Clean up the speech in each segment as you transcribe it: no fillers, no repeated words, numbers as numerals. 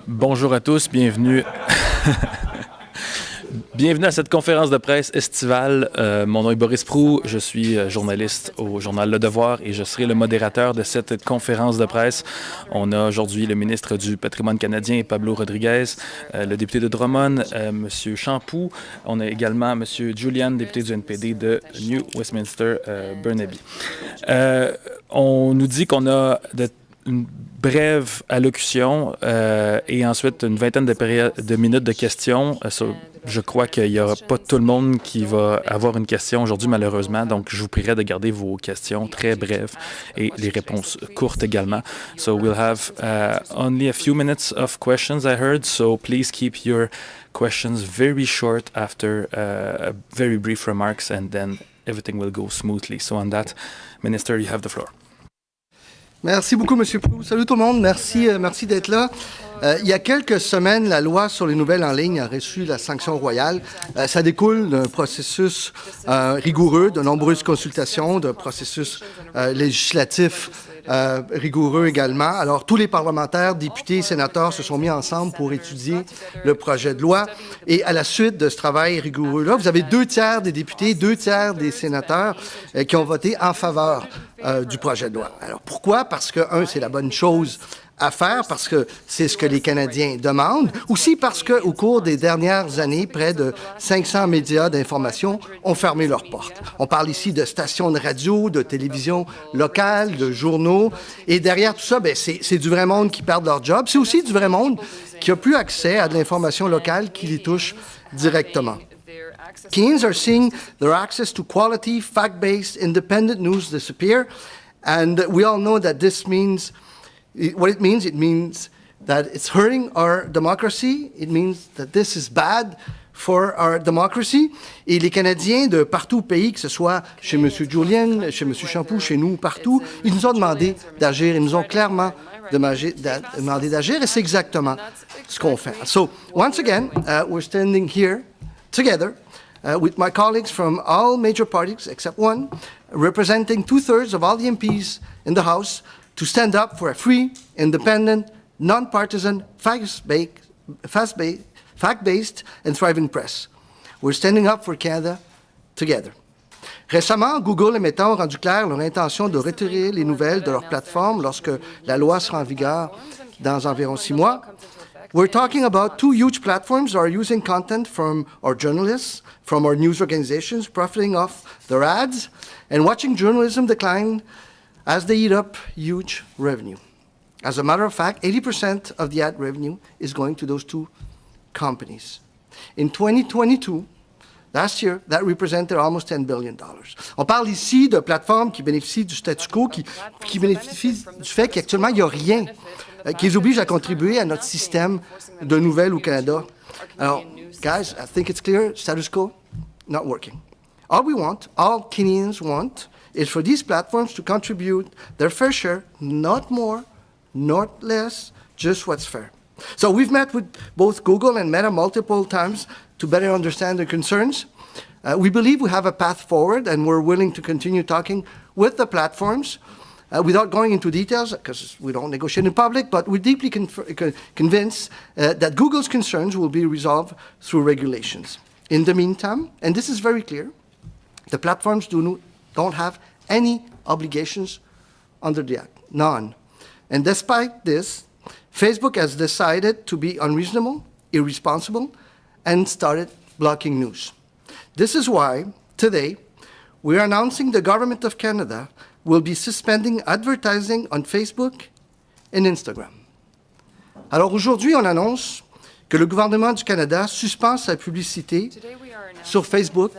Bonjour à tous, bienvenue. Bienvenue à cette conférence de presse estivale. Mon nom est Boris Proulx, je suis journaliste au journal Le Devoir et je serai le modérateur de cette conférence de presse. On a aujourd'hui le ministre du Patrimoine canadien, Pablo Rodriguez, le député de Drummond, M. Champoux. On a également M. Julian, député du NPD de New Westminster, Burnaby. On nous dit qu'on a une brève allocution et ensuite une vingtaine de minutes de questions. Je crois qu'il n'y aura pas tout le monde qui va avoir une question aujourd'hui, malheureusement. Donc, je vous prierai de garder vos questions très brèves et les réponses courtes également. So, we'll have only a few minutes of questions, I heard. So, please keep your questions very short after very brief remarks, and then everything will go smoothly. So, on that, Minister, you have the floor. Merci beaucoup, M. Proulx. Salut tout le monde. Merci d'être là. Il y a quelques semaines, la loi sur les nouvelles en ligne a reçu la sanction royale. Ça découle d'un processus rigoureux, de nombreuses consultations, d'un processus législatif rigoureux également. Alors, tous les parlementaires, députés et sénateurs se sont mis ensemble pour étudier le projet de loi. Et à la suite de ce travail rigoureux-là, vous avez 2/3 des députés, 2/3 des sénateurs qui ont voté en faveur du projet de loi. Alors, pourquoi? Parce que, c'est la bonne chose à faire, parce que c'est ce que les Canadiens demandent. Aussi parce qu'au cours des dernières années, près de 500 médias d'information ont fermé leurs portes. On parle ici de stations de radio, de télévision locale, de journaux. Et derrière tout ça, c'est du vrai monde qui perd leur job. C'est aussi du vrai monde qui n'a plus accès à de l'information locale qui les touche directement. Canadians are seeing their access to quality, fact-based, independent news disappear. And we all know that this means what it means that it's hurting our democracy. It means that this is bad for our democracy. Et les Canadiens de partout au pays, que ce soit chez M. Julian, chez M. Champoux, chez nous, partout, ils nous ont demandé d'agir. Ils nous ont clairement demandé d'agir et c'est exactement ce qu'on fait. So, once again, we're standing here together with my colleagues from all major parties except one, representing 2/3 of all the MPs in the House, to stand up for a free, independent, non-partisan, fact-based and thriving press. We're standing up for Canada together. Récemment, Google et Meta ont rendu clair leur intention de retirer les nouvelles de leur plateforme lorsque la loi sera en vigueur dans environ 6 mois. We're talking about 2 huge platforms that are using content from our journalists, from our news organizations, profiting off their ads, and watching journalism decline as they eat up huge revenue. As a matter of fact, 80% of the ad revenue is going to those 2 companies. In 2022, last year, that represented almost $10 billion. On parle ici de plateformes qui bénéficient du statu quo, qui bénéficient du fait qu'actuellement, il n'y a rien qui les oblige à contribuer à notre système de nouvelles au Canada. Alors, guys, I think it's clear, status quo, not working. All Canadians want, is for these platforms to contribute their fair share, not more, not less, just what's fair. So we've met with both Google and Meta multiple times to better understand their concerns. We believe we have a path forward, and we're willing to continue talking with the platforms without going into details, because we don't negotiate in public, but we're deeply convinced that Google's concerns will be resolved through regulations. In the meantime, and this is very clear, the platforms don't have any obligations under the Act, none. And despite this, Facebook has decided to be unreasonable, irresponsible, and started blocking news. This is why, today, we are announcing the Government of Canada will be suspending advertising on Facebook and Instagram. Alors aujourd'hui, on annonce que le gouvernement du Canada suspend sa publicité sur Facebook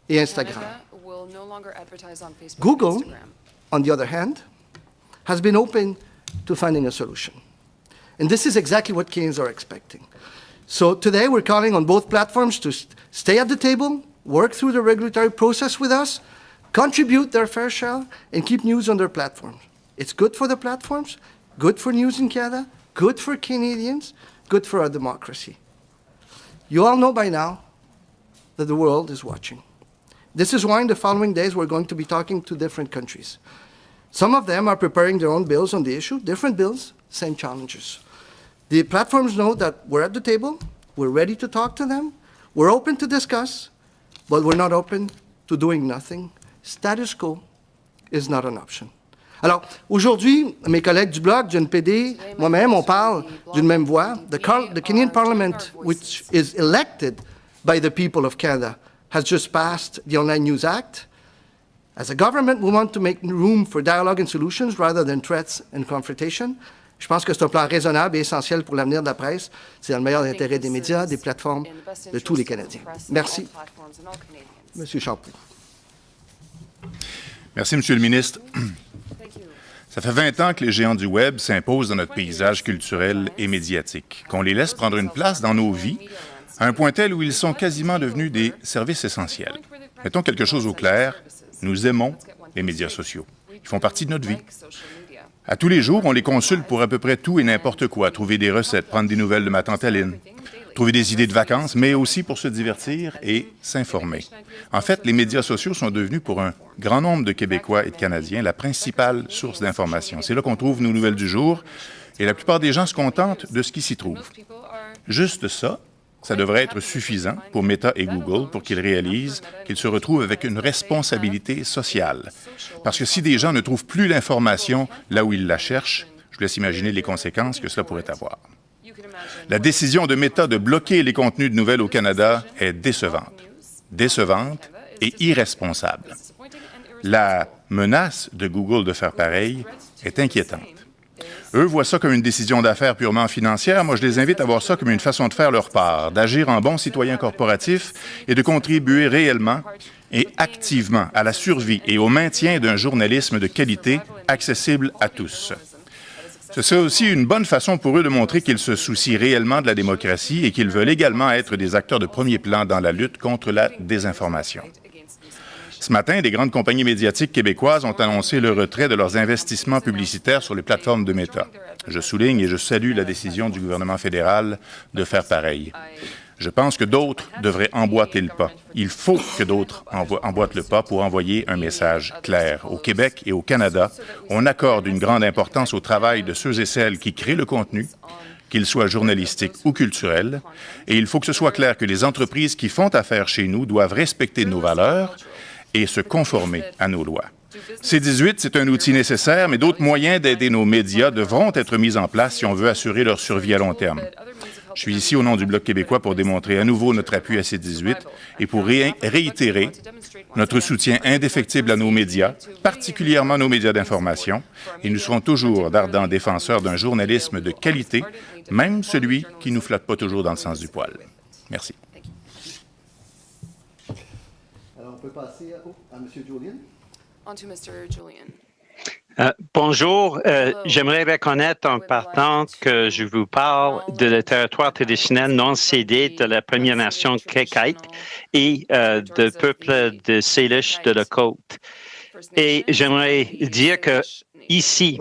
et Instagram. Google, on the other hand, has been open to finding a solution. And this is exactly what Canadians are expecting. So today we're calling on both platforms to stay at the table, work through the regulatory process with us, contribute their fair share, and keep news on their platforms. It's good for the platforms, good for news in Canada, good for Canadians, good for our democracy. You all know by now that the world is watching. This is why in the following days we're going to be talking to different countries. Some of them are preparing their own bills on the issue, different bills, same challenges. The platforms know that we're at the table, we're ready to talk to them, we're open to discuss, but we're not open to doing nothing. Status quo is not an option. Alors, aujourd'hui, mes collègues du Bloc, du NPD, moi-même, on parle d'une même voix. The Canadian Parliament, which is elected by the people of Canada, has just passed the Online News Act. As a government, we want to make room for dialogue and solutions rather than threats and confrontation. Je pense que c'est un plan raisonnable et essentiel pour l'avenir de la presse. C'est dans le meilleur intérêt des médias, des plateformes, de tous les Canadiens. Merci. Monsieur Champoux. Merci, Monsieur le ministre. Ça fait 20 ans que les géants du Web s'imposent dans notre paysage culturel et médiatique, qu'on les laisse prendre une place dans nos vies, à un point tel où ils sont quasiment devenus des services essentiels. Mettons quelque chose au clair, nous aimons les médias sociaux. Ils font partie de notre vie. À tous les jours, on les consulte pour à peu près tout et n'importe quoi, trouver des recettes, prendre des nouvelles de ma tante Aline, trouver des idées de vacances, mais aussi pour se divertir et s'informer. En fait, les médias sociaux sont devenus pour un grand nombre de Québécois et de Canadiens la principale source d'information. C'est là qu'on trouve nos nouvelles du jour et la plupart des gens se contentent de ce qui s'y trouve. Juste ça, ça devrait être suffisant pour Meta et Google pour qu'ils réalisent qu'ils se retrouvent avec une responsabilité sociale. Parce que si des gens ne trouvent plus l'information là où ils la cherchent, je vous laisse imaginer les conséquences que cela pourrait avoir. La décision de Meta de bloquer les contenus de nouvelles au Canada est décevante. Décevante et irresponsable. La menace de Google de faire pareil est inquiétante. Eux voient ça comme une décision d'affaires purement financière. Moi, je les invite à voir ça comme une façon de faire leur part, d'agir en bons citoyens corporatifs et de contribuer réellement et activement à la survie et au maintien d'un journalisme de qualité accessible à tous. Ce serait aussi une bonne façon pour eux de montrer qu'ils se soucient réellement de la démocratie et qu'ils veulent également être des acteurs de premier plan dans la lutte contre la désinformation. Ce matin, des grandes compagnies médiatiques québécoises ont annoncé le retrait de leurs investissements publicitaires sur les plateformes de Meta. Je souligne et je salue la décision du gouvernement fédéral de faire pareil. Je pense que d'autres devraient emboîter le pas. Il faut que d'autres emboîtent le pas pour envoyer un message clair. Au Québec et au Canada, on accorde une grande importance au travail de ceux et celles qui créent le contenu, qu'il soit journalistique ou culturel, et il faut que ce soit clair que les entreprises qui font affaire chez nous doivent respecter nos valeurs et se conformer à nos lois. C-18, c'est un outil nécessaire, mais d'autres moyens d'aider nos médias devront être mis en place si on veut assurer leur survie à long terme. Je suis ici au nom du Bloc québécois pour démontrer à nouveau notre appui à C-18 et pour réitérer notre soutien indéfectible à nos médias, particulièrement nos médias d'information, et nous serons toujours d'ardents défenseurs d'un journalisme de qualité, même celui qui ne nous flatte pas toujours dans le sens du poil. Merci. Alors, on peut passer à M. Julian. On to Mr. Julian. Bonjour. J'aimerais reconnaître en partant que je vous parle de le territoire traditionnel non cédé de la Première Nation Quéquette et du peuple de Salish de la Côte. Et j'aimerais dire que ici,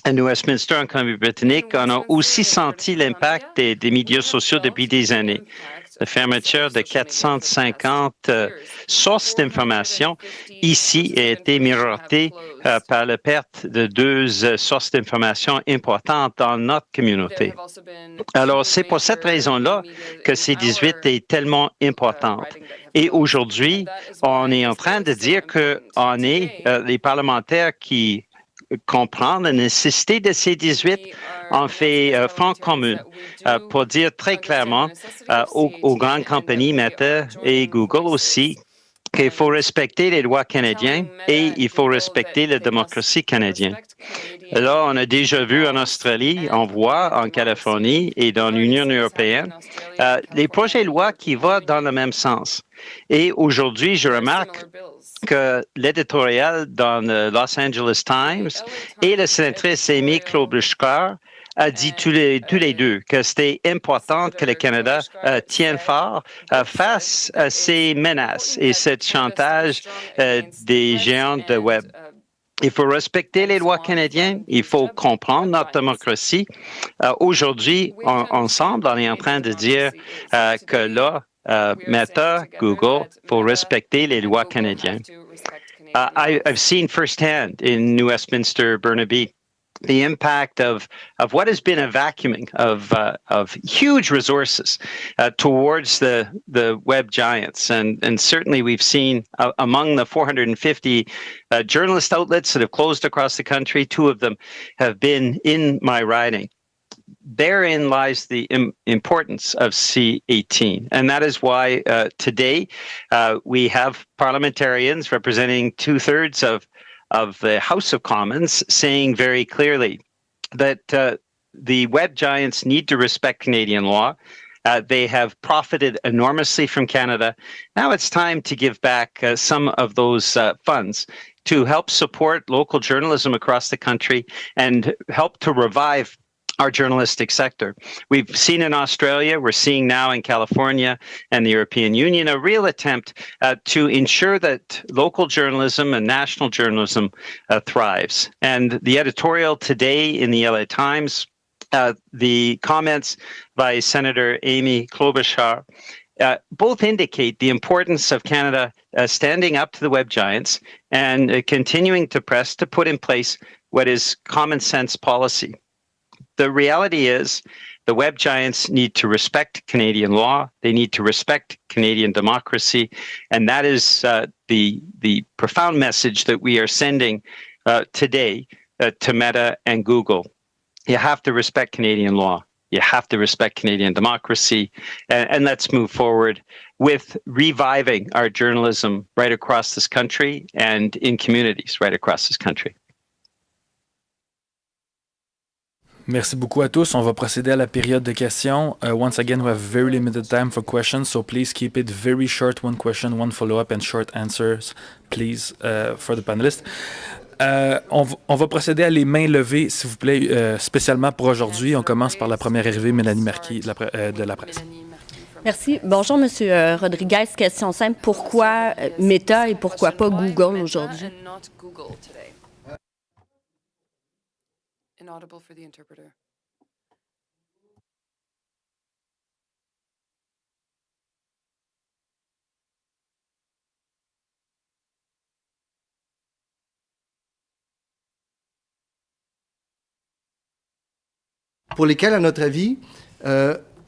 à New Westminster, en Colombie-Britannique, on a aussi senti l'impact des médias sociaux depuis des années. La fermeture de 450 sources d'information ici a été mirotée par la perte de 2 sources d'information importantes dans notre communauté. Alors, c'est pour cette raison-là que C-18 est tellement importante. Et aujourd'hui, on est en train de dire qu'on est les parlementaires qui comprendre la nécessité de C-18 en fait front commun pour dire très clairement aux grandes compagnies Meta et Google aussi qu'il faut respecter les lois canadiennes et il faut respecter la démocratie canadienne. Là, on a déjà vu en Australie, on voit en Californie et dans l'Union européenne les projets de loi qui vont dans le même sens. Et aujourd'hui, je remarque que l'éditorial dans le Los Angeles Times et la sénatrice Amy Klobuchar a dit tous les deux que c'était important que le Canada tienne fort face à ces menaces et ce chantage des géants de web. Il faut respecter les lois canadiennes, il faut comprendre notre démocratie. Aujourd'hui, ensemble, on est en train de dire que là, Meta, Google, faut respecter les lois canadiennes. I've seen firsthand in New Westminster, Burnaby, the impact of what has been a vacuuming of huge resources towards the web giants. And certainly we've seen among the 450 journalist outlets that have closed across the country, 2 of them have been in my riding. Therein lies the importance of C-18. And that is why today we have parliamentarians representing 2/3 of the House of Commons saying very clearly that the web giants need to respect Canadian law. They have profited enormously from Canada. Now it's time to give back some of those funds to help support local journalism across the country and help to revive our journalistic sector. We've seen in Australia, we're seeing now in California and the European Union, a real attempt to ensure that local journalism and national journalism thrives. And the editorial today in the LA Times, the comments by Senator Amy Klobuchar, both indicate the importance of Canada standing up to the web giants and continuing to press to put in place what is common sense policy. The reality is the web giants need to respect Canadian law. They need to respect Canadian democracy. And that is the profound message that we are sending today to Meta and Google. You have to respect Canadian law. You have to respect Canadian democracy. And let's move forward with reviving our journalism right across this country and in communities right across this country. Merci beaucoup à tous. On va procéder à la période de questions. Once again, we have very limited time for questions, so please keep it very short. 1 question, 1 follow-up, and short answers, please, for the panelists. On va procéder à les mains levées, s'il vous plaît, spécialement pour aujourd'hui. On commence par la première arrivée, Mélanie Marquis de la presse. Merci. Bonjour, M. Rodriguez. Question simple. Pourquoi Meta et pourquoi pas Google aujourd'hui? Inaudible for the interpreter. Pour lesquels, à notre avis,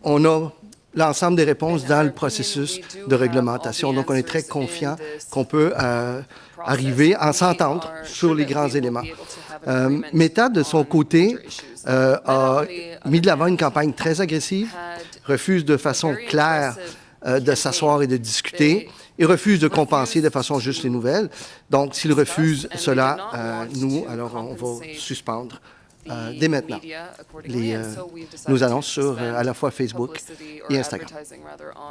on a l'ensemble des réponses dans le processus de réglementation. Donc, on est très confiant qu'on peut arriver à s'entendre sur les grands éléments. Meta, de son côté, a mis de l'avant une campagne très agressive, refuse de façon claire de s'asseoir et de discuter, et refuse de compenser de façon juste les nouvelles. Donc, s'il refuse cela, alors on va suspendre dès maintenant nos annonces sur à la fois Facebook et Instagram.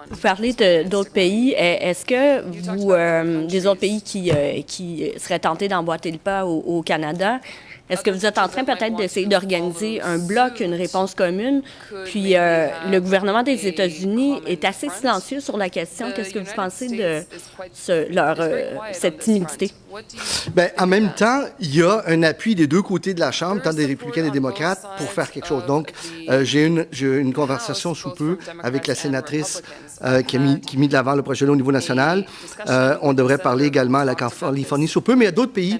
Vous parlez d'autres pays. Est-ce que vous, des autres pays qui seraient tentés d'emboîter le pas au Canada, est-ce que vous êtes en train peut-être d'essayer d'organiser un bloc, une réponse commune? Puis le gouvernement des États-Unis est assez silencieux sur la question. Qu'est-ce que vous pensez de cette timidité? Bien, en même temps, il y a un appui des deux côtés de la Chambre, tant des républicains et des démocrates, pour faire quelque chose. Donc, j'ai une conversation sous peu avec la sénatrice qui a mis de l'avant le projet de loi au niveau national. On devrait parler également à la Californie sous peu, mais il y a d'autres pays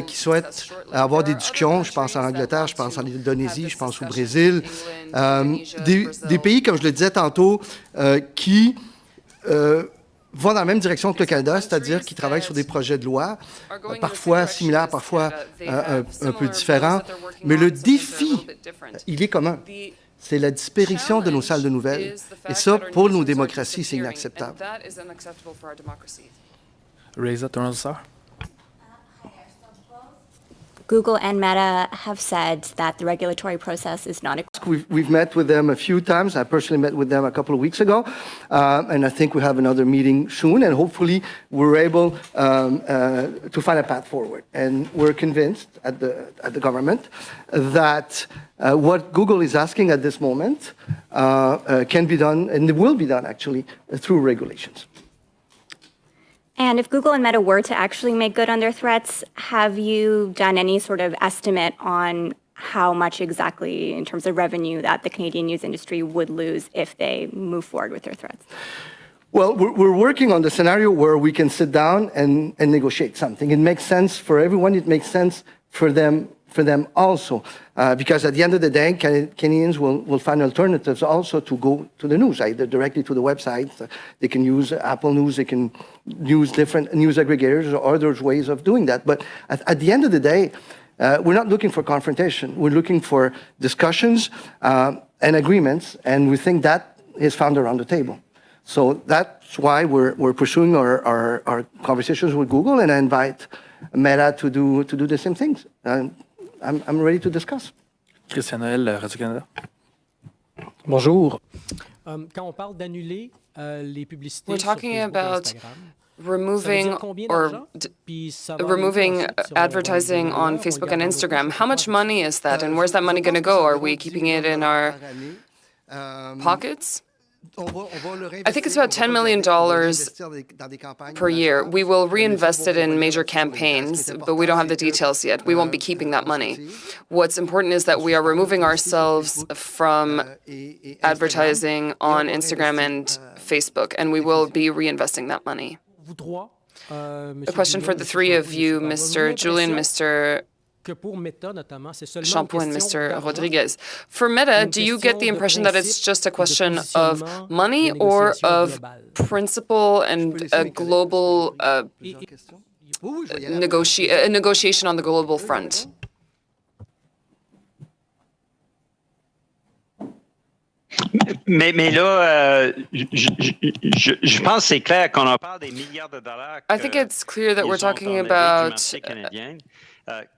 qui souhaitent avoir des discussions. Je pense en Angleterre, je pense en Indonésie, je pense au Brésil. Des pays, comme je le disais tantôt, qui vont dans la même direction que le Canada, c'est-à-dire qui travaillent sur des projets de loi, parfois similaires, parfois un peu différents. Mais le défi, il est commun. C'est la disparition de nos salles de nouvelles. Et ça, pour nos démocraties, c'est inacceptable. Reza Toronto. Google and Meta have said that the regulatory process is not. We've met with them a few times. I personally met with them a couple of weeks ago, and I think we have another meeting soon. And hopefully, we're able to find a path forward. And we're convinced at the government that what Google is asking at this moment can be done, and it will be done actually through regulations. And if Google and Meta were to actually make good on their threats, have you done any sort of estimate on how much exactly in terms of revenue that the Canadian news industry would lose if they move forward with their threats? Well, we're working on the scenario where we can sit down and negotiate something. It makes sense for everyone. It makes sense for them also, because at the end of the day, Canadians will find alternatives also to go to the news, either directly to the website. They can use Apple News, they can use different news aggregators or other ways of doing that. But at the end of the day, we're not looking for confrontation. We're looking for discussions and agreements, and we think that is found around the table. So that's why we're pursuing our conversations with Google, and I invite Meta to do the same things. I'm ready to discuss. Christian Noël, Radio-Canada. Bonjour. Quand on parle d'annuler les publicités We're sur talking Facebook et about Instagram, removing advertising on Facebook and Instagram. How much money is that, and where's that money going to go? Are we keeping it in our pockets? I think it's about $10 million per year. We will reinvest it in major campaigns, but we don't have the details yet. We won't be keeping that money. What's important is that we are removing ourselves from advertising on Instagram and Facebook, and we will be reinvesting that money. A question for the three of you, Mr. Julian, Mr. Champoux and Mr. Rodriguez. For Meta, do you get the impression that it's just a question of money or of principle and a global negotiation on the global front? Mais là, je pense que c'est clair qu'on en parle des milliards de dollars. I think it's clear that we're talking about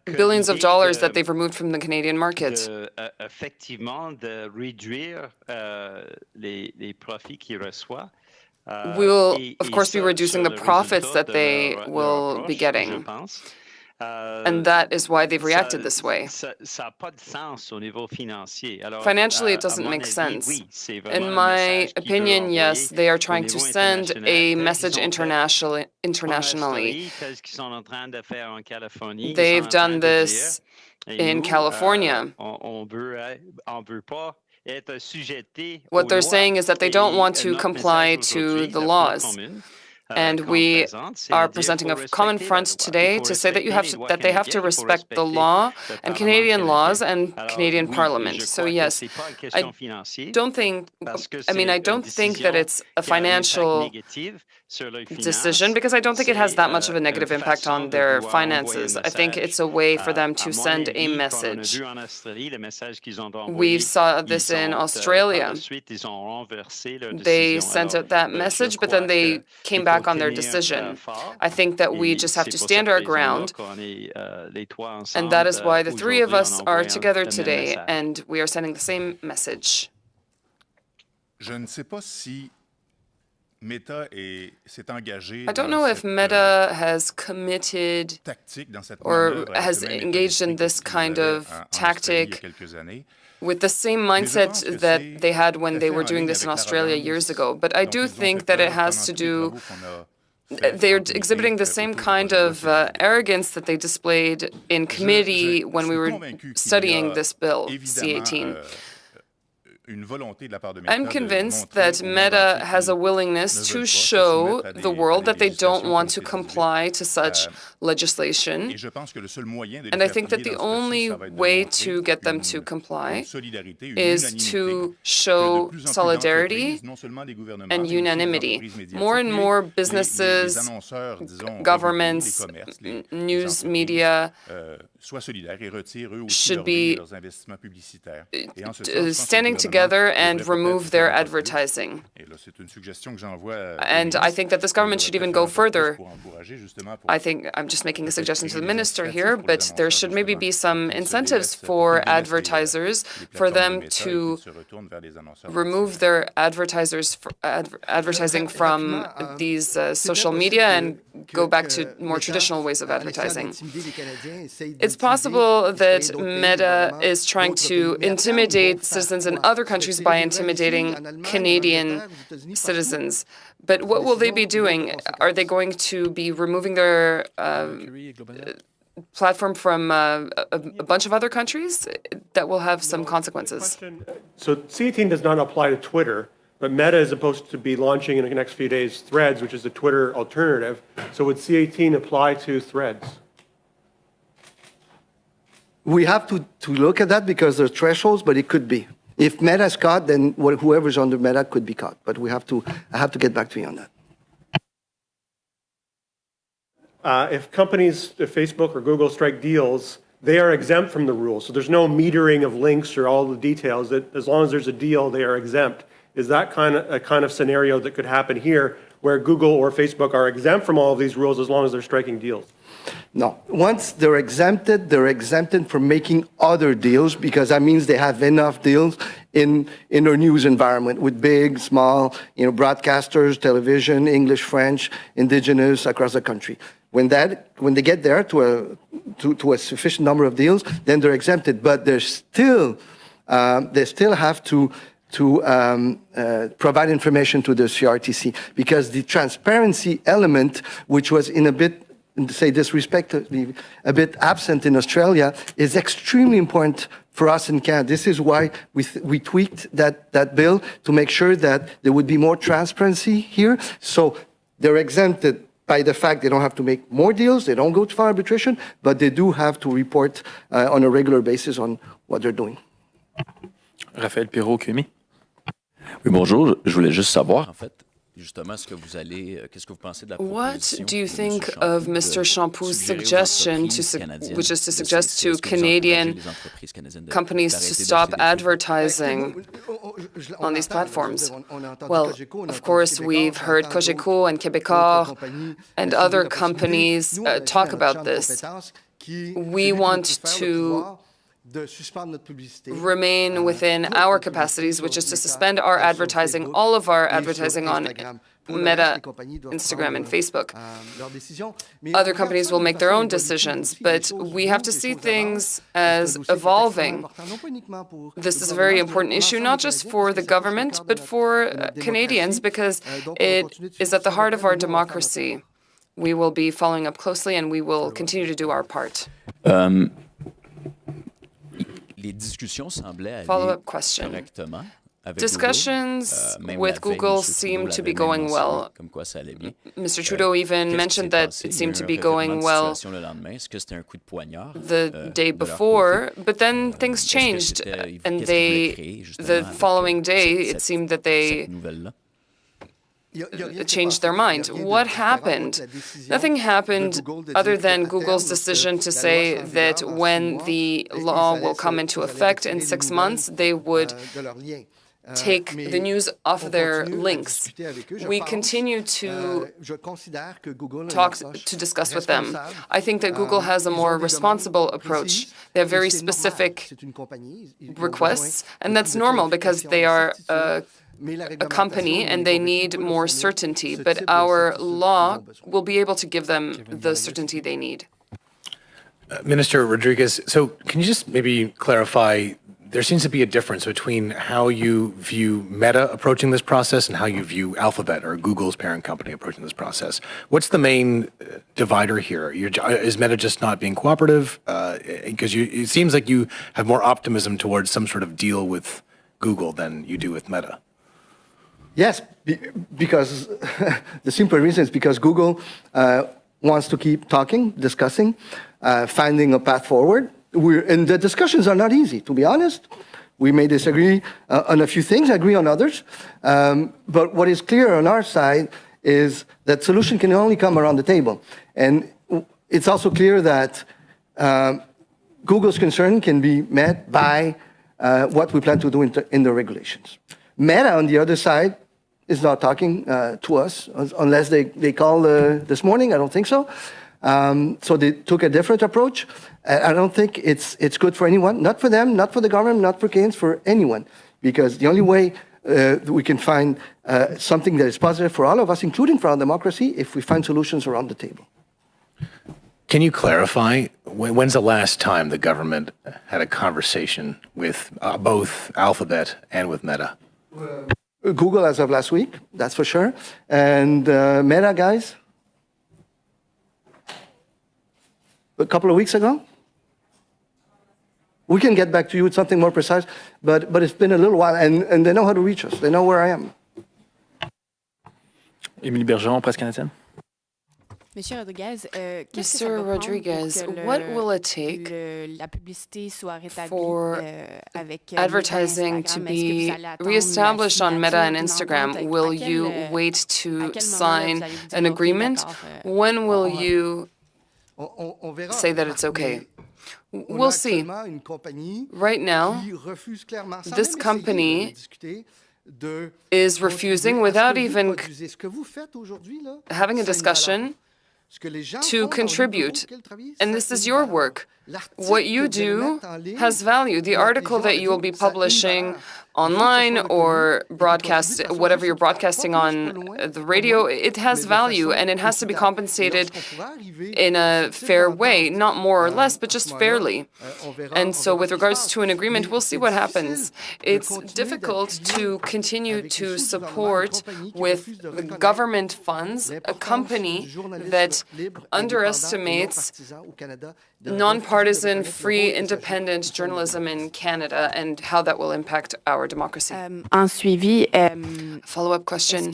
billions of dollars that they've removed from the Canadian market. Effectivement, de réduire les profits qu'ils reçoivent. We will, of course, be reducing the profits that they will be getting. And that is why they've reacted this way. Financially, it doesn't make sense. In my opinion, yes, they are trying to send a message internationally. They've done this in California. What they're saying is that they don't want to comply to the laws. And we are presenting a common front today to say that they have to respect the law and Canadian laws and Canadian Parliament. So yes, I don't think that it's a financial decision, because I don't think it has that much of a negative impact on their finances. I think it's a way for them to send a message. We saw this in Australia. They sent out that message, but then they came back on their decision. I think that we just have to stand our ground, and that is why the three of us are together today, and we are sending the same message. I don't know if Meta has committed or has engaged in this kind of tactic with the same mindset that they had when they were doing this in Australia years ago. But I do think that it has to do, they're exhibiting the same kind of arrogance that they displayed in committee when we were studying this bill, C-18. I'm convinced that Meta has a willingness to show the world that they don't want to comply to such legislation. And I think that the only way to get them to comply is to show solidarity and unanimity. More and more businesses, governments, news media should be standing together and remove their advertising. And I think that this government should even go further. I think I'm just making a suggestion to the minister here, but there should maybe be some incentives for advertisers for them to remove their advertising from these social media and go back to more traditional ways of advertising. It's possible that Meta is trying to intimidate citizens in other countries by intimidating Canadian citizens. But what will they be doing? Are they going to be removing their platform from a bunch of other countries? That will have some consequences. So C-18 does not apply to Twitter, but Meta is supposed to be launching in the next few days Threads, which is a Twitter alternative. So would C-18 apply to Threads? We have to look at that because there are thresholds, but it could be. If Meta is caught, then whoever's under Meta could be caught. But I have to get back to you on that. If companies, if Facebook or Google strike deals, they are exempt from the rules. So there's no metering of links or all the details. That as long as there's a deal, they are exempt. Is that a kind of scenario that could happen here, where Google or Facebook are exempt from all of these rules as long as they're striking deals? No. Once they're exempted from making other deals, because that means they have enough deals in their news environment with big, small, broadcasters, television, English, French, indigenous across the country. When they get there to a sufficient number of deals, then they're exempted. But they still have to provide information to the CRTC, because the transparency element, which was in a bit, to say disrespectfully, a bit absent in Australia, is extremely important for us in Canada. This is why we tweaked that bill to make sure that there would be more transparency here. So they're exempted by the fact they don't have to make more deals, they don't go to arbitration, but they do have to report on a regular basis on what they're doing. Raphaël Pirot, QMI. Oui, bonjour. Je voulais juste savoir, en fait, qu'est-ce que vous pensez de la What do you think of Mr. Champous's suggestion, which is to suggest to Canadian companies to stop advertising on these platforms? Well, of course, we've heard Cogeco and Québecor and other companies talk about this. We want to remain within our capacities, which is to suspend our advertising, all of our advertising on Meta, Instagram, and Facebook. Other companies will make their own decisions, but we have to see things as evolving. This is a very important issue, not just for the government, but for Canadians, because it is at the heart of our democracy. We will be following up closely, and we will continue to do our part. Follow-up question. Discussions with Google seem to be going well. Mr. Trudeau even mentioned that it seemed to be going well the day before, but then things changed, and the following day it seemed that they changed their mind. What happened? Nothing happened other than Google's decision to say that when the law will come into effect in 6 months, they would take the news off their links. We continue to discuss with them. I think that Google has a more responsible approach. They have very specific requests, and that's normal because they are a company and they need more certainty, but our law will be able to give them the certainty they need. Minister Rodriguez, so can you just maybe clarify, there seems to be a difference between how you view Meta approaching this process and how you view Alphabet or Google's parent company approaching this process. What's the main divider here? Is Meta just not being cooperative? Because it seems like you have more optimism towards some sort of deal with Google than you do with Meta. Yes, because the simple reason is because Google wants to keep talking, discussing, finding a path forward. And the discussions are not easy, to be honest. We may disagree on a few things, agree on others. But what is clear on our side is that solution can only come around the table. And it's also clear that Google's concern can be met by what we plan to do in the regulations. Meta, on the other side, is not talking to us, unless they call this morning. I don't think so. So they took a different approach. I don't think it's good for anyone, not for them, not for the government, not for Canadians, for anyone. Because the only way we can find something that is positive for all of us, including for our democracy, if we find solutions around the table. Can you clarify, when's the last time the government had a conversation with both Alphabet and with Meta? Google as of last week, that's for sure. And Meta, guys, a couple of weeks ago. We can get back to you with something more precise, but it's been a little while, and they know how to reach us. They know where I am. Émilie Bergeron, Presse canadienne. Mr. Rodriguez, what will it take for advertising to be reestablished on Meta and Instagram? Will you wait to sign an agreement? When will you say that it's okay? We'll see. Right now, this company is refusing without even having a discussion to contribute. And this is your work. What you do has value. The article that you will be publishing online or broadcast, whatever you're broadcasting on the radio, it has value and it has to be compensated in a fair way, not more or less, but just fairly. And so with regards to an agreement, we'll see what happens. It's difficult to continue to support with the government funds a company that underestimates nonpartisan, free, independent journalism in Canada and how that will impact our democracy. Follow-up question.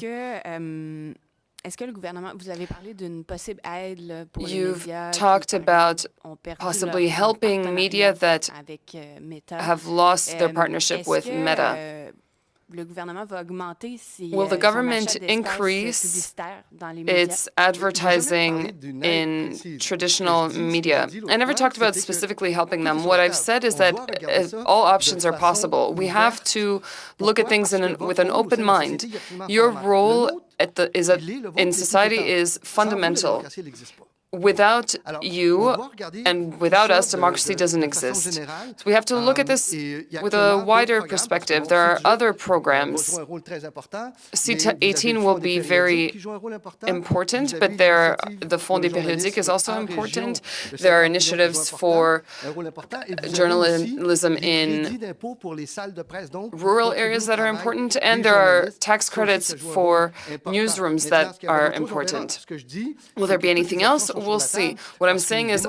You've talked about possibly helping media that have lost their partnership with Meta. Will the government increase its advertising in traditional media? I never talked about specifically helping them. What I've said is that all options are possible. We have to look at things with an open mind. Your role in society is fundamental. Without you and without us, democracy doesn't exist. So we have to look at this with a wider perspective. There are other programs. C-18 will be very important, but the Fonds des Périodiques is also important. There are initiatives for journalism in rural areas that are important, and there are tax credits for newsrooms that are important. Will there be anything else? We'll see. What I'm saying is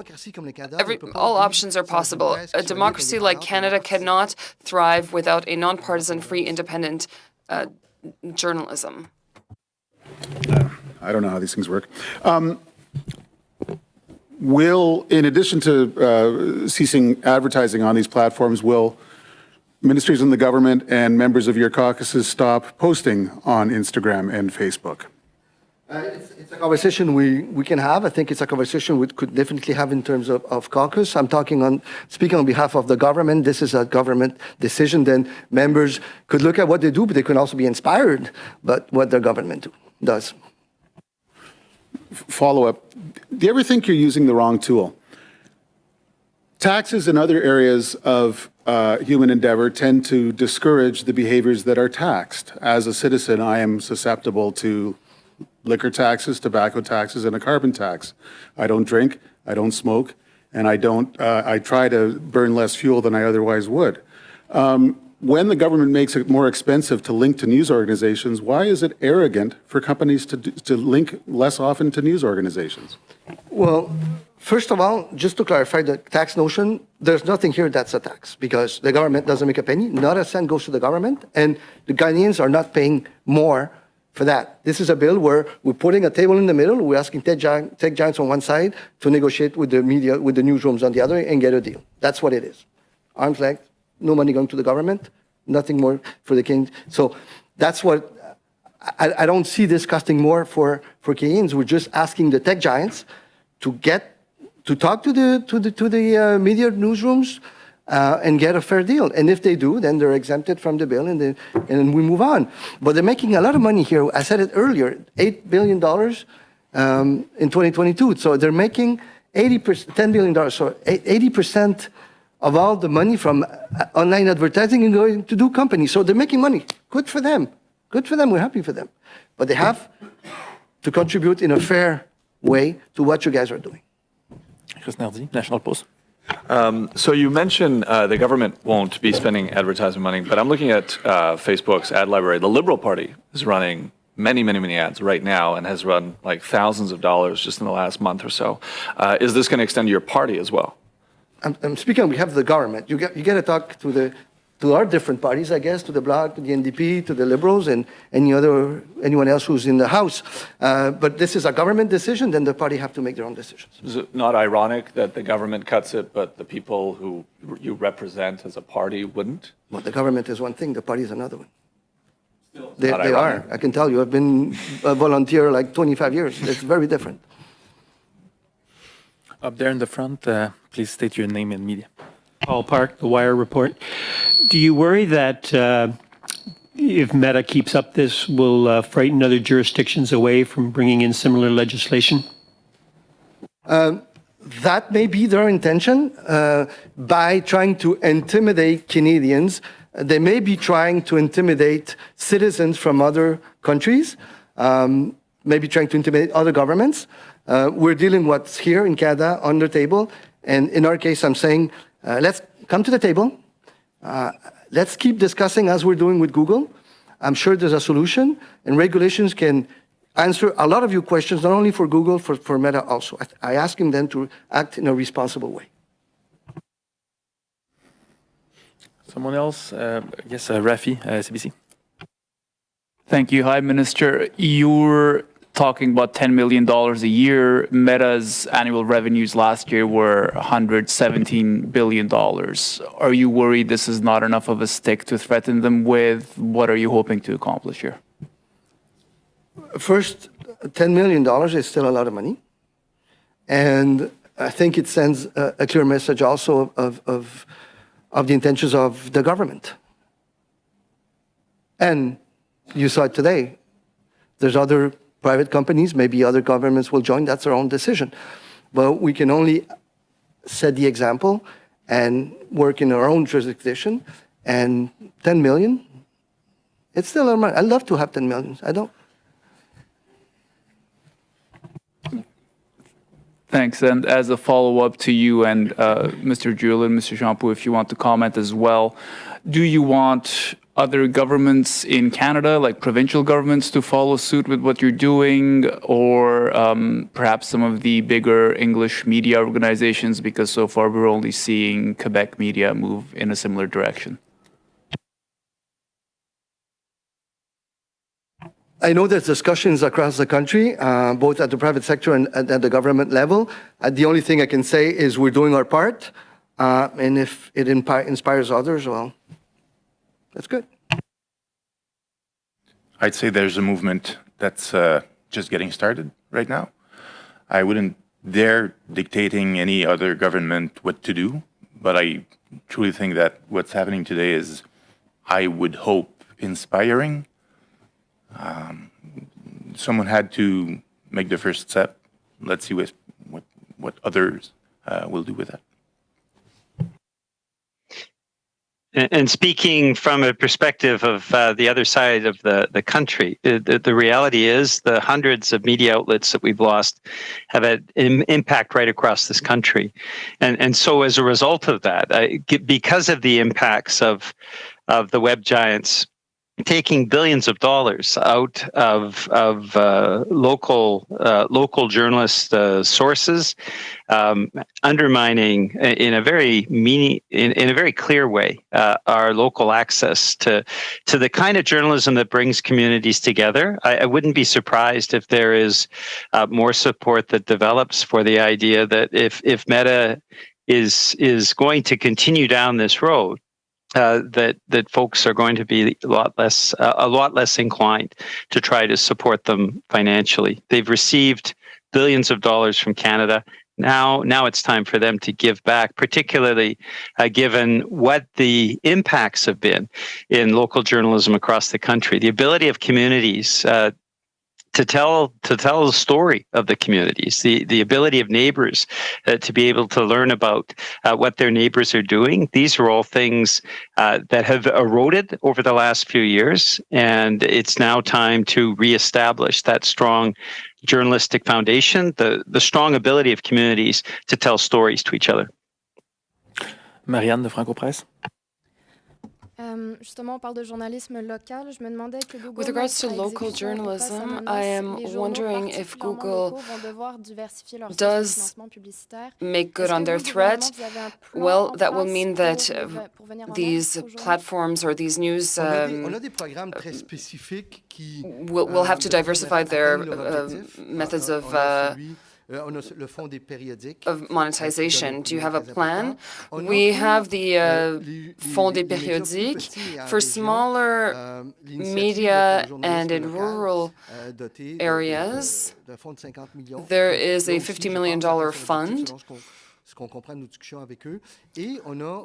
all options are possible. A democracy like Canada cannot thrive without a nonpartisan, free, independent journalism. I don't know how these things work. In addition to ceasing advertising on these platforms, will ministries in the government and members of your caucuses stop posting on Instagram and Facebook? It's a conversation we can have. I think it's a conversation we could definitely have in terms of caucus. I'm speaking on behalf of the government. This is a government decision. Then members could look at what they do, but they can also be inspired by what their government does. Follow-up. Do you ever think you're using the wrong tool? Taxes in other areas of human endeavor tend to discourage the behaviors that are taxed. As a citizen, I am susceptible to liquor taxes, tobacco taxes, and a carbon tax. I don't drink, I don't smoke, and I try to burn less fuel than I otherwise would. When the government makes it more expensive to link to news organizations, why is it arrogant for companies to link less often to news organizations? Well, first of all, just to clarify the tax notion, there's nothing here that's a tax because the government doesn't make a penny. Not a cent goes to the government, and the Ghanaians are not paying more for that. This is a bill where we're putting a table in the middle. We're asking tech giants on one side to negotiate with the media, with the newsrooms on the other, and get a deal. That's what it is. Arm's length, no money going to the government, nothing more for the king. So that's what, I don't see this costing more for Canadians. We're just asking the tech giants to talk to the media newsrooms and get a fair deal. And if they do, then they're exempted from the bill, and we move on. But they're making a lot of money here. I said it earlier, $8 billion in 2022. So they're making $10 billion. So 80% of all the money from online advertising is going to do companies. So they're making money. Good for them. Good for them. We're happy for them. But they have to contribute in a fair way to what you guys are doing. Chris Nardi, National Post. So you mentioned the government won't be spending advertising money, but I'm looking at Facebook's ad library. The Liberal Party is running many ads right now and has run like thousands of dollars just in the last month or so. Is this going to extend to your party as well? I'm speaking on behalf of the government. You got to talk to to our different parties, I guess, to the Bloc, to the NDP, to the Liberals, and anyone else who's in the House. But this is a government decision, then the party have to make their own decisions. Is it not ironic that the government cuts it, but the people who you represent as a party wouldn't? Well, the government is one thing, the party is another one. They are. I can tell you, I've been a volunteer like 25 years. It's very different. Up there in the front, please state your name and media. Paul Park, The Wire Report. Do you worry that if Meta keeps up this, will frighten other jurisdictions away from bringing in similar legislation? That may be their intention. By trying to intimidate Canadians, they may be trying to intimidate citizens from other countries, maybe trying to intimidate other governments. We're dealing what's here in Canada on the table. And in our case, I'm saying, let's come to the table. Let's keep discussing as we're doing with Google. I'm sure there's a solution, and regulations can answer a lot of your questions, not only for Google, for Meta also. I ask him then to act in a responsible way. Someone else? Yes, Rafi, CBC. Thank you. Hi, Minister. You're talking about $10 million a year. Meta's annual revenues last year were $117 billion. Are you worried this is not enough of a stick to threaten them with? What are you hoping to accomplish here? First, $10 million is still a lot of money. And I think it sends a clear message also of the intentions of the government. And you saw it today. There's other private companies, maybe other governments will join, that's their own decision. But we can only set the example and work in our own jurisdiction. And 10 million, it's still a lot of money. I'd love to have 10 million, I don't. Thanks. And as a follow-up to you and Mr. Jewell and Mr. Champoux, if you want to comment as well, do you want other governments in Canada, like provincial governments, to follow suit with what you're doing, or perhaps some of the bigger English media organizations, because so far we're only seeing Quebec media move in a similar direction? I know there's discussions across the country, both at the private sector and at the government level. The only thing I can say is we're doing our part, and if it inspires others, well, that's good. I'd say there's a movement that's just getting started right now. I wouldn't dare dictating any other government what to do, but I truly think that what's happening today is, I would hope, inspiring. Someone had to make the first step. Let's see what others will do with that. And speaking from a perspective of the other side of the country, the reality is the hundreds of media outlets that we've lost have had an impact right across this country. And so as a result of that, because of the impacts of the web giants taking billions of dollars out of local journalist sources, undermining in a very clear way our local access to the kind of journalism that brings communities together. I wouldn't be surprised if there is more support that develops for the idea that if Meta is going to continue down this road, that folks are going to be a lot less inclined to try to support them financially. They've received billions of dollars from Canada. Now it's time for them to give back, particularly given what the impacts have been in local journalism across the country. The ability of communities to tell the story of the communities, the ability of neighbors to be able to learn about what their neighbors are doing. These are all things that have eroded over the last few years, and it's now time to reestablish that strong journalistic foundation, the strong ability of communities to tell stories to each other. Marianne de Franco Presse. Justement, on parle de journalisme local. Je me demandais que Google With regards to local journalism, I am wondering if Google does make good on their threat. Well, that will mean that these platforms or these news will have to diversify their methods of monetization. Do you have a plan? We have the Fonds des périodiques. For smaller media and in rural areas, there is a $50 million fund.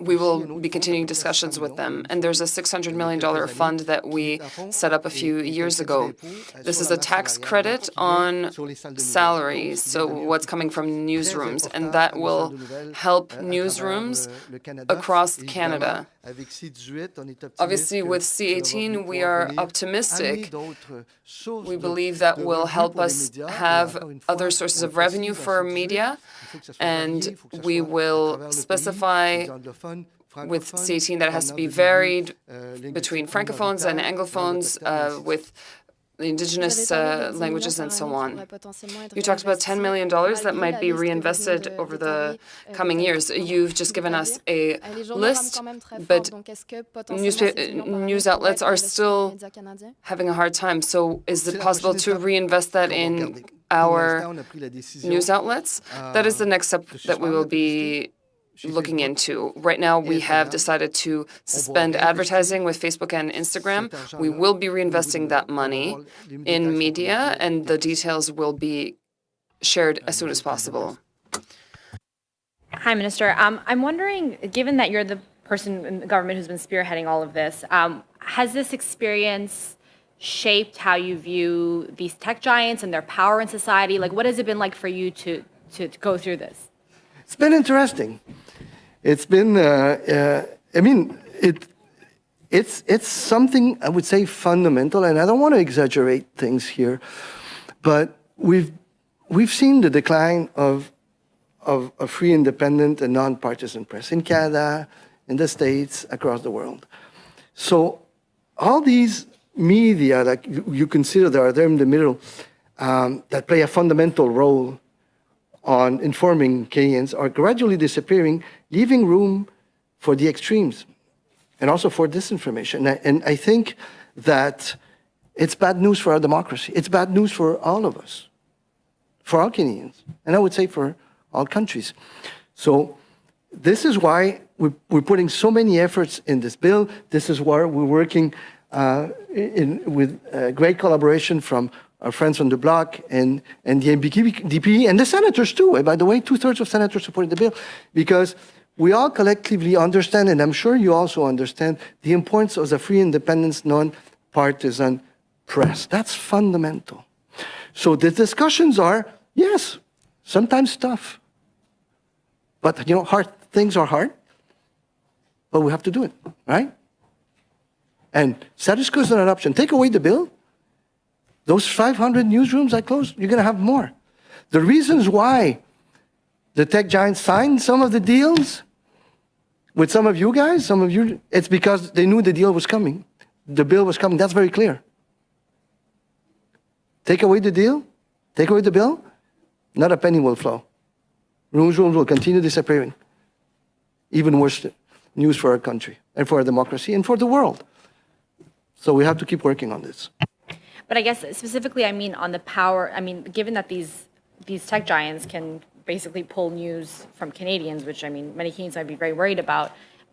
We will be continuing discussions with them. And there's a $600 million fund that we set up a few years ago. This is a tax credit on salaries, so what's coming from newsrooms, and that will help newsrooms across Canada. Obviously, with C-18, we are optimistic. We believe that will help us have other sources of revenue for media, and we will specify with C-18 that it has to be varied between francophones and anglophones with the indigenous languages and so on. You talked about $10 million that might be reinvested over the coming years. You've just given us a list, but news outlets are still having a hard time. So is it possible to reinvest that in our news outlets? That is the next step that we will be looking into. Right now, we have decided to suspend advertising with Facebook and Instagram. We will be reinvesting that money in media, and the details will be shared as soon as possible. Hi, Minister. I'm wondering, given that you're the person in the government who's been spearheading all of this, has this experience shaped how you view these tech giants and their power in society? Like, what has it been like for you to go through this? It's been interesting. It's been, I mean, it's something I would say fundamental, and I don't want to exaggerate things here, but we've seen the decline of a free, independent, and nonpartisan press in Canada, in the States, across the world. So all these media that you consider that are there in the middle that play a fundamental role on informing Canadians are gradually disappearing, leaving room for the extremes and also for disinformation. And I think that it's bad news for our democracy. It's bad news for all of us, for all Canadians, and I would say for all countries. So this is why we're putting so many efforts in this bill. This is why we're working with great collaboration from our friends on the bloc and the NDP and the senators too. And by the way, 2/3 of senators supported the bill because we all collectively understand, and I'm sure you also understand, the importance of the free, independent, non-partisan press. That's fundamental. So the discussions are, yes, sometimes tough. But, you know, hard things are hard, but we have to do it, right? And status quo is not an option. Take away the bill. Those 500 newsrooms I closed, you're going to have more. The reasons why the tech giants signed some of the deals with some of you guys, it's because they knew the deal was coming. The bill was coming. That's very clear. Take away the deal, take away the bill, not a penny will flow. Newsrooms will continue disappearing. Even worse news for our country and for our democracy and for the world. So we have to keep working on this. But I guess specifically, I mean, on the power, I mean, given that these tech giants can basically pull news from Canadians, which, I mean, many Canadians might be very worried about,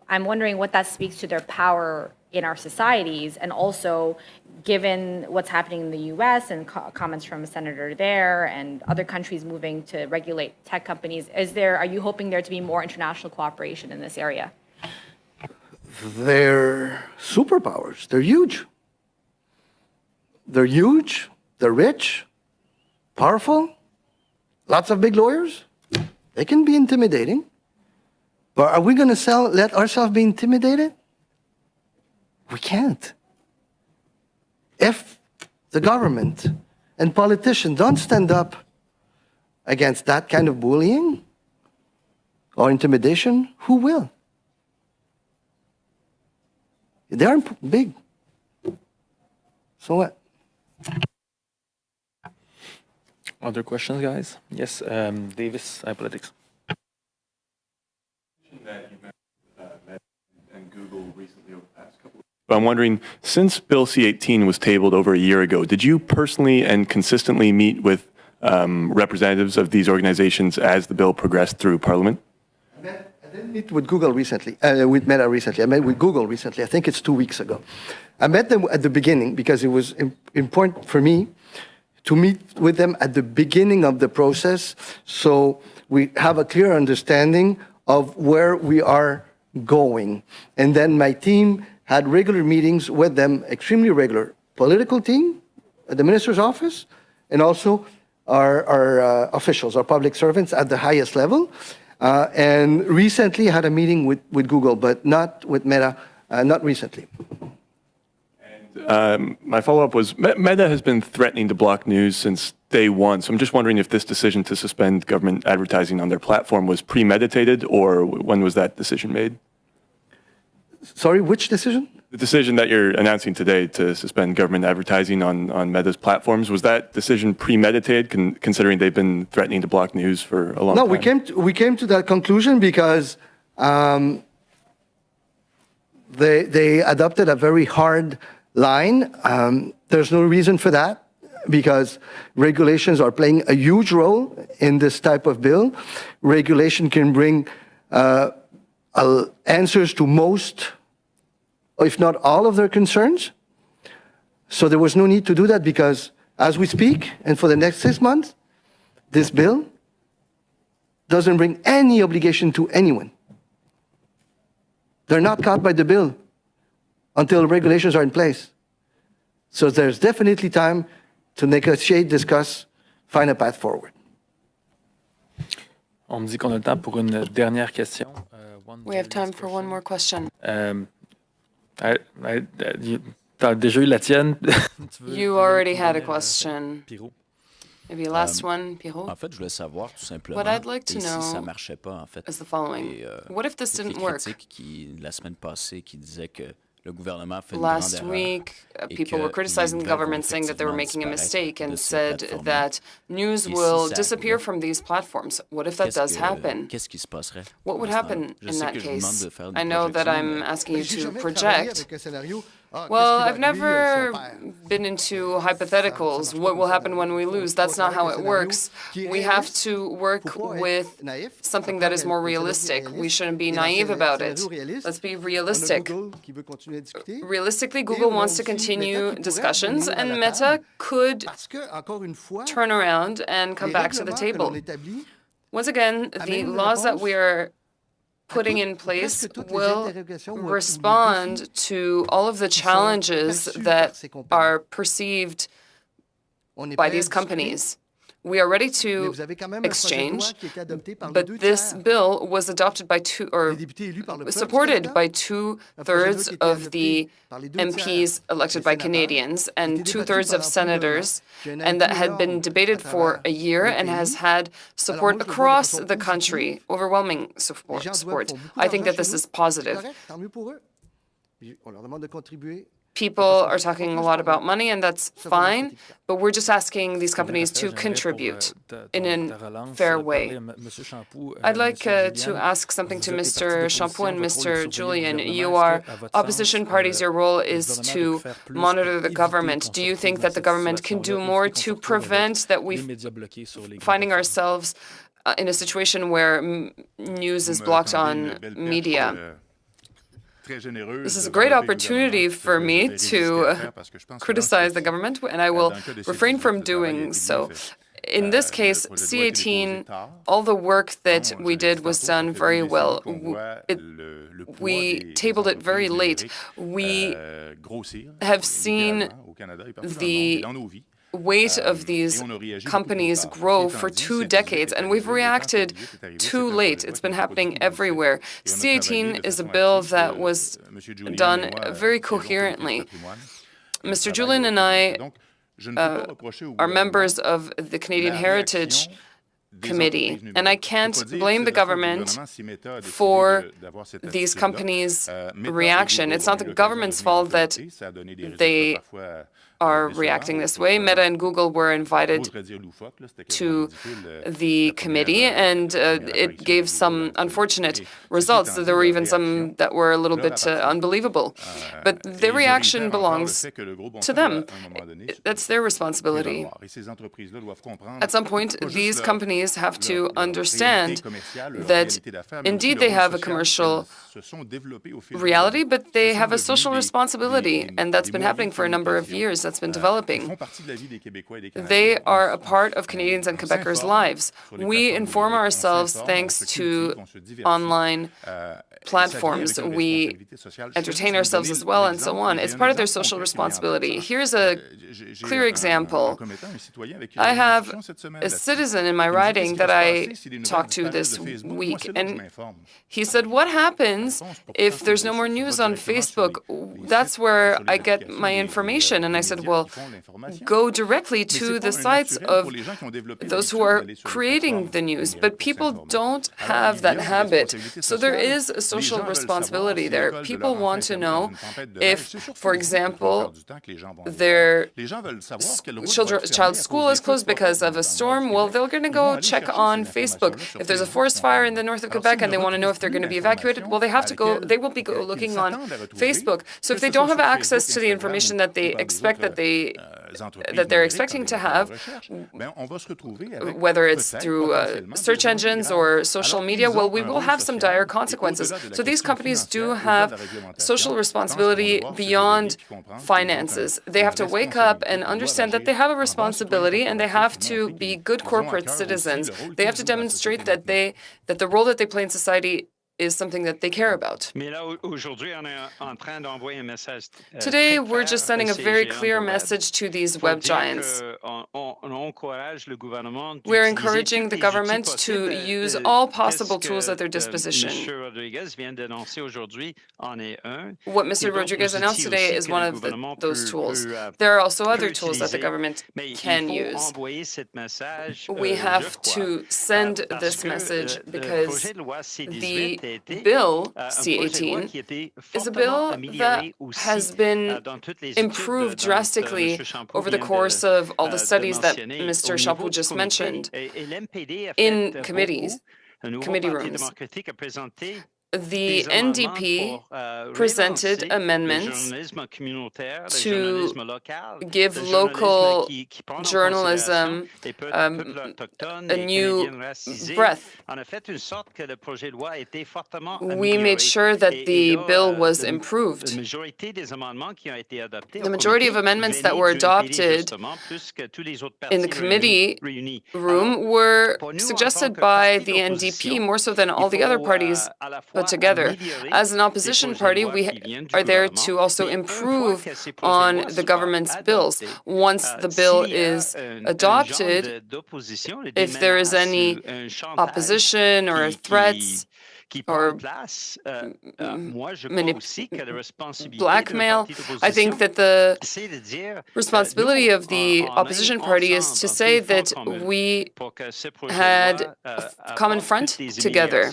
I'm wondering what that speaks to their power in our societies, and also given what's happening in the U.S. and comments from a senator there and other countries moving to regulate tech companies, are you hoping there to be more international cooperation in this area? They're superpowers. They're huge. They're huge. They're rich, powerful, lots of big lawyers. They can be intimidating. But are we going to let ourselves be intimidated? We can't. If the government and politicians don't stand up against that kind of bullying or intimidation, who will? They are big. So what? Other questions, guys? Yes, Davis, iPolitics. And Google recently over the past couple of weeks. I'm wondering, since Bill C-18 was tabled over a year ago, did you personally and consistently meet with representatives of these organizations as the bill progressed through Parliament? I didn't meet with Google recently, with Meta recently. I met with Google recently. I think it's 2 weeks ago. I met them at the beginning because it was important for me to meet with them at the beginning of the process so we have a clear understanding of where we are going. And then my team had regular meetings with them, extremely regular. Political team at the minister's office, and also our officials, our public servants at the highest level. And recently had a meeting with Google, but not with Meta, not recently. My follow-up was, Meta has been threatening to block news since day one. So I'm just wondering if this decision to suspend government advertising on their platform was premeditated, or when was that decision made? Sorry, which decision? The decision that you're announcing today to suspend government advertising on Meta's platforms, was that decision premeditated, considering they've been threatening to block news for a long time? No, we came to that conclusion because they adopted a very hard line. There's no reason for that because regulations are playing a huge role in this type of bill. Regulation can bring answers to most, if not all, of their concerns. So there was no need to do that because as we speak, and for the next 6 months, this bill doesn't bring any obligation to anyone. They're not caught by the bill until regulations are in place. So there's definitely time to negotiate, discuss, find a path forward. On me dit qu'on a le temps pour une dernière question. We have time for one more question. T'as déjà eu la tienne. You already had a question. Maybe last one, Pirot. En fait, je voulais savoir tout simplement. What I'd like to si ça know marchait pas, en fait. is the following. What if this didn't work? La semaine passée, qui disait que le gouvernement fait une Last grande week, erreur people were criticizing the government, saying that they were making a mistake and said that news will disappear from these platforms. What if that does happen? Qu'est-ce qui se passerait? What would happen in that case? I know that I'm asking you to project. Well, I've never been into hypotheticals. What will happen when we lose? That's not how it works. We have to work with something that is more realistic. We shouldn't be naive about it. Let's be realistic. Realistically, Google wants to continue discussions, and Meta could turn around and come back to the table. Once again, the laws that we are putting in place will respond to all of the challenges that are perceived by these companies. We are ready to exchange, but this bill was adopted by supported by 2/3 of the MPs elected by Canadians and 2/3 of senators, and that had been debated for a year and has had support across the country, overwhelming support. I think that this is positive. People are talking a lot about money, and that's fine, but we're just asking these companies to contribute in a fair way. I'd like to ask something to Mr. Champoux and Mr. Julian. You are opposition parties. Your role is to monitor the government. Do you think that the government can do more to prevent that we finding ourselves in a situation where news is blocked on media? This is a great opportunity for me to criticize the government, and I will refrain from doing so. In this case, C-18, all the work that we did was done very well. We tabled it very late. We have seen the weight of these companies grow for 2 decades, and we've reacted too late. It's been happening everywhere. C-18 is a bill that was done very coherently. Mr. Julian and I are members of the Canadian Heritage committee. And I can't blame the government for these companies' reaction. It's not the government's fault that they are reacting this way. Meta and Google were invited to the committee, and it gave some unfortunate results. There were even some that were a little bit unbelievable. But their reaction belongs to them. That's their responsibility. At some point, these companies have to understand that indeed they have a commercial reality, but they have a social responsibility, and that's been happening for a number of years. That's been developing. They are a part of Canadians and Quebecers' lives. We inform ourselves thanks to online platforms. We entertain ourselves as well, and so on. It's part of their social responsibility. Here's a clear example. I have a citizen in my riding that I talked to this week, and he said, "What happens if there's no more news on Facebook? That's where I get my information." And I said, "Well, go directly to the sites of those who are creating the news." But people don't have that habit. So there is a social responsibility there. People want to know if, for example, their child's school is closed because of a storm. Well, they're going to go check on Facebook. If there's a forest fire in the north of Quebec and they want to know if they're going to be evacuated, well, they have to go. They will be looking on Facebook. So if they don't have access to the information that they expect that they're expecting to have, whether it's through search engines or social media, well, we will have some dire consequences. So these companies do have social responsibility beyond finances. They have to wake up and understand that they have a responsibility, and they have to be good corporate citizens. They have to demonstrate that the role that they play in society is something that they care about. Today, we're just sending a very clear message to these web giants. We're encouraging the government to use all possible tools at their disposition. What Mr. Rodriguez announced today is one of those tools. There are also other tools that the government can use. We have to send this message because the bill, C-18, is a bill that has been improved drastically over the course of all the studies that Mr. Champoux just mentioned in committee rooms. The NDP presented amendments to give local journalism a new breath. We made sure that the bill was improved. The majority of amendments that were adopted in the committee room were suggested by the NDP more so than all the other parties put together. As an opposition party, we are there to also improve on the government's bills. Once the bill is adopted, if there is any opposition or threats or blackmail, I think that the responsibility of the opposition party is to say that we had a common front together.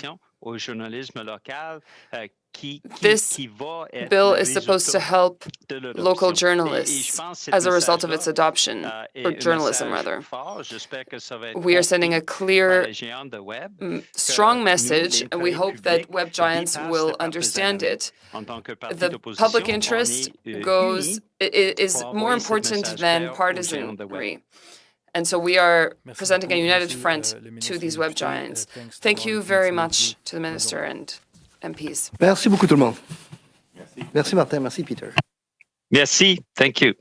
This bill is supposed to help local journalists as a result of its adoption, or journalism rather. We are sending a clear, strong message, and we hope that web giants will understand it. The public interest is more important than partisanry. And so we are presenting a united front to these web giants. Thank you very much to the Minister and MPs. Merci beaucoup tout le monde. Merci Martin, merci Peter. Merci, thank you.